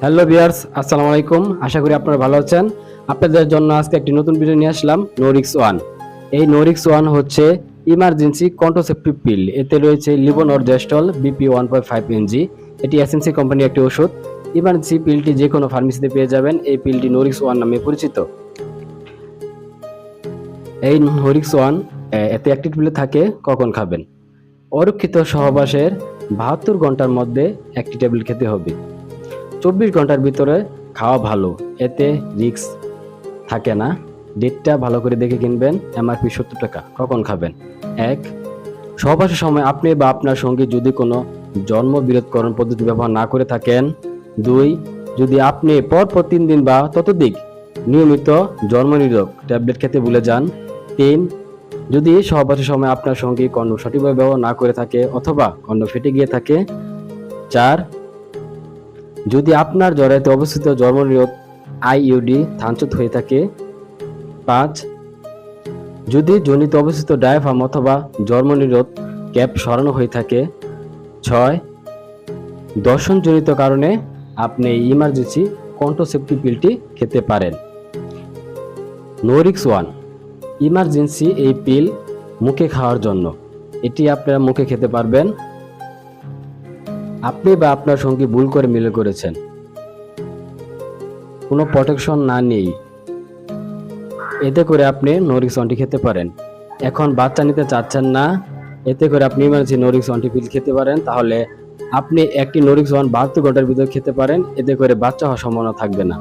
Hello viewers, আসসালামু আলাইকুম। আশা করি আপনারা ভালো আছেন। আপনাদের জন্য আজকে একটি নতুন ভিডিও নিয়ে আসলাম, নোরিক্স ওয়ান। এই নোরিক্স ওয়ান হচ্ছে ইমার্জেন্সি কন্ট্রাসেপটিভ পিল। এতে রয়েছে লিভোনরজেস্টল বিপি 1.5 mg। এটি এসএনসি কোম্পানির একটি ওষুধ। ইমার্জেন্সি পিলটি যে কোনো ফার্মেসিতে পেয়ে যাবেন। এই পিলটি নোরিক্স ওয়ান নামে পরিচিত। এই নোরিক্স ওয়ান এতে একটি পিলে থাকে। কখন খাবেন? অরক্ষিত সহবাসের 72 ঘন্টার মধ্যে একটি ট্যাবলেট খেতে হবে। 24 ঘন্টার ভিতরে খাওয়া ভালো, এতে রিস্ক থাকে না। ডেটটা ভালো করে দেখে কিনবেন। এমআরপি 70 টাকা। কখন খাবেন? 1. সহবাসের সময় আপনি বা আপনার সঙ্গী যদি কোনো জন্ম বিরোধকরণ পদ্ধতি ব্যবহার না করে থাকেন। 2. যদি আপনি পরপর 3 দিন বা ততোধিক নিয়মিত জন্মনিরোধক ট্যাবলেট খেতে ভুলে যান। 3. যদি সহবাসের সময় আপনার সঙ্গী কন্ডোম সঠিকভাবে ব্যবহার না করে থাকে অথবা কন্ডোম ফেটে গিয়ে থাকে। 4. যদি আপনার জরায়ুতে অবস্থিত জন্মনিরোধ আইইউডি স্থানচ্যুত হয়ে থাকে। 5. যদি যোনিতে অবস্থিত ডায়াফ্রাম অথবা জন্মনিরোধ ক্যাপ সরানো হয়ে থাকে। 6. দর্শনজনিত কারণে আপনি এই ইমার্জেন্সি কন্ট্রাসেপটিভ পিলটি খেতে পারেন। নোরিক্স ওয়ান ইমার্জেন্সি এই পিল মুখে খাওয়ার জন্য। এটি আপনারা মুখে খেতে পারবেন। আপনি বা আপনার সঙ্গী ভুল করে মিলে করেছেন, কোনো প্রোটেকশন না নেই, এতে করে আপনি নোরিক্স ওয়ানটি খেতে পারেন। এখন বাচ্চা নিতে চাচ্ছেন না, এতে করে আপনি ইমার্জেন্সি নোরিক্স ওয়ানটি পিল খেতে পারেন। তাহলে আপনি একটি নোরিক্স ওয়ান 72 ঘন্টার ভিতরে খেতে পারেন। এতে করে বাচ্চা হওয়ার সম্ভাবনা থাকবে না।